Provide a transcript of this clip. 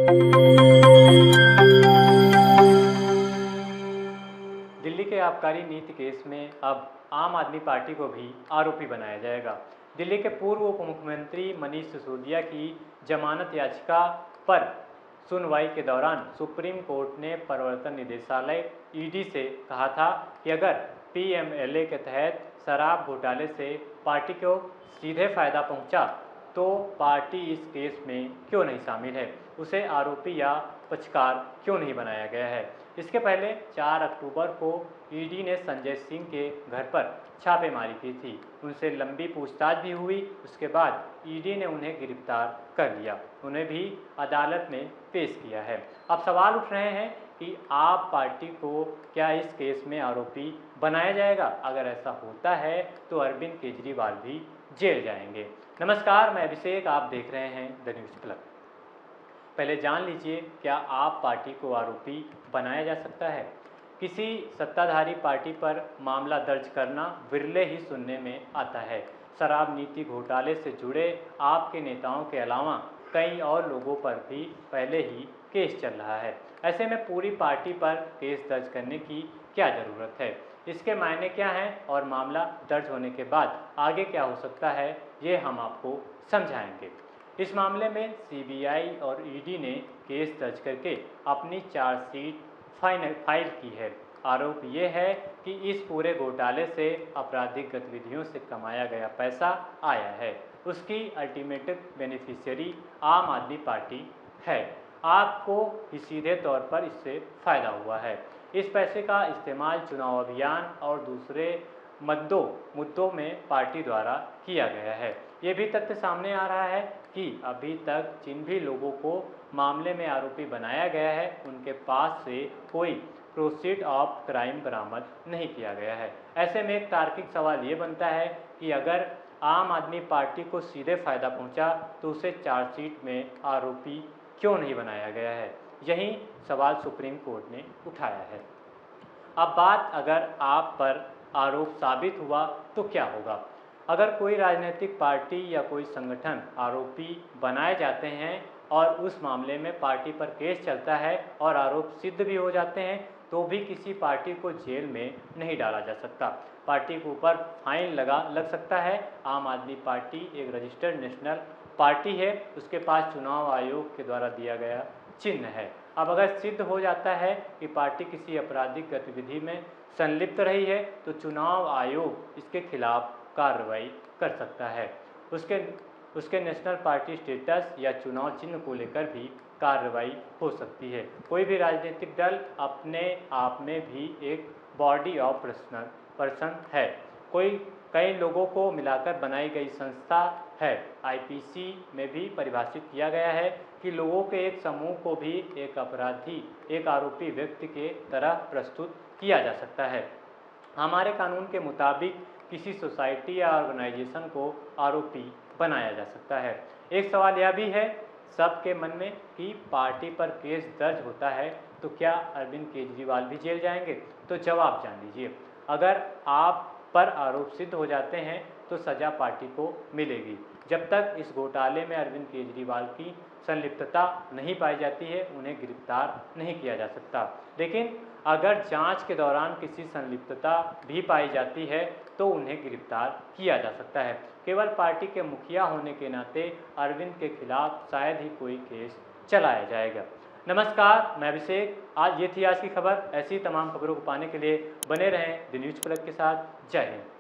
दिल्ली के आबकारी नीति केस में अब आम आदमी पार्टी को भी आरोपी बनाया जाएगा। दिल्ली के पूर्व उप मुख्यमंत्री मनीष सिसोदिया की जमानत याचिका पर सुनवाई के दौरान सुप्रीम कोर्ट ने प्रवर्तन निदेशालय ईडी से कहा था कि अगर पीएमएलए के तहत शराब घोटाले से पार्टी को सीधे फायदा पहुंचा तो पार्टी इस केस में क्यों नहीं शामिल है, उसे आरोपी या पक्षकार क्यों नहीं बनाया गया है। इसके पहले 4 अक्टूबर को ईडी ने संजय सिंह के घर पर छापेमारी की थी। उनसे लंबी पूछताछ भी हुई। उसके बाद ईडी ने उन्हें गिरफ्तार कर लिया, उन्हें भी अदालत में पेश किया है। अब सवाल उठ रहे हैं कि आप पार्टी को क्या इस केस में आरोपी बनाया जाएगा? अगर ऐसा होता है तो अरविंद केजरीवाल भी जेल जाएंगे। नमस्कार, मैं अभिषेक, आप देख रहे हैं द न्यूज़ क्लब। पहले जान लीजिए, क्या आप पार्टी को आरोपी बनाया जा सकता है? किसी सत्ताधारी पार्टी पर मामला दर्ज करना विरले ही सुनने में आता है। शराब नीति घोटाले से जुड़े आपके नेताओं के अलावा कई और लोगों पर भी पहले ही केस चल रहा है। ऐसे में पूरी पार्टी पर केस दर्ज करने की क्या ज़रूरत है? इसके मायने क्या हैं और मामला दर्ज होने के बाद आगे क्या हो सकता है, ये हम आपको समझाएंगे। इस मामले में सीबीआई और ईडी ने केस दर्ज करके अपनी चार्जशीट फाइल की है। आरोप ये है कि इस पूरे घोटाले से आपराधिक गतिविधियों से कमाया गया पैसा आया है, उसकी अल्टीमेट बेनिफिशियरी आम आदमी पार्टी है। आपको ही सीधे तौर पर इससे फ़ायदा हुआ है। इस पैसे का इस्तेमाल चुनाव अभियान और दूसरे मुद्दों में पार्टी द्वारा किया गया है। ये भी तथ्य सामने आ रहा है कि अभी तक जिन भी लोगों को मामले में आरोपी बनाया गया है उनके पास से कोई प्रोसीड ऑफ क्राइम बरामद नहीं किया गया है। ऐसे में एक तार्किक सवाल ये बनता है कि अगर आम आदमी पार्टी को सीधे फायदा पहुंचा तो उसे चार्जशीट में आरोपी क्यों नहीं बनाया गया है? यही सवाल सुप्रीम कोर्ट ने उठाया है। अब बात अगर आप पर आरोप साबित हुआ तो क्या होगा? अगर कोई राजनीतिक पार्टी या कोई संगठन आरोपी बनाए जाते हैं और उस मामले में पार्टी पर केस चलता है और आरोप सिद्ध भी हो जाते हैं तो भी किसी पार्टी को जेल में नहीं डाला जा सकता। पार्टी के ऊपर फाइन लग सकता है। आम आदमी पार्टी एक रजिस्टर्ड नेशनल पार्टी है, उसके पास चुनाव आयोग के द्वारा दिया गया चिन्ह है। अब अगर सिद्ध हो जाता है कि पार्टी किसी आपराधिक गतिविधि में संलिप्त रही है तो चुनाव आयोग इसके खिलाफ कार्रवाई कर सकता है। उसके नेशनल पार्टी स्टेटस या चुनाव चिन्ह को लेकर भी कार्रवाई हो सकती है। कोई भी राजनीतिक दल अपने आप में भी एक बॉडी ऑफ पर्सन है। कई लोगों को मिलाकर बनाई गई संस्था है। आईपीसी में भी परिभाषित किया गया है कि लोगों के एक समूह को भी एक आरोपी व्यक्ति के तरह प्रस्तुत किया जा सकता है। हमारे कानून के मुताबिक किसी सोसाइटी या ऑर्गेनाइजेशन को आरोपी बनाया जा सकता है। एक सवाल यह भी है सबके मन में कि पार्टी पर केस दर्ज होता है तो क्या अरविंद केजरीवाल भी जेल जाएंगे? तो जवाब जान लीजिए। अगर आप पर आरोप सिद्ध हो जाते हैं तो सज़ा पार्टी को मिलेगी। जब तक इस घोटाले में अरविंद केजरीवाल की संलिप्तता नहीं पाई जाती है उन्हें गिरफ्तार नहीं किया जा सकता। लेकिन अगर जांच के दौरान किसी संलिप्तता भी पाई जाती है तो उन्हें गिरफ्तार किया जा सकता है। केवल पार्टी के मुखिया होने के नाते अरविंद के खिलाफ शायद ही कोई केस चलाया जाएगा। नमस्कार, मैं अभिषेक। ये थी आज की खबर। ऐसी तमाम खबरों को पाने के लिए बने रहें द न्यूज़ क्लब के साथ। जय हिंद।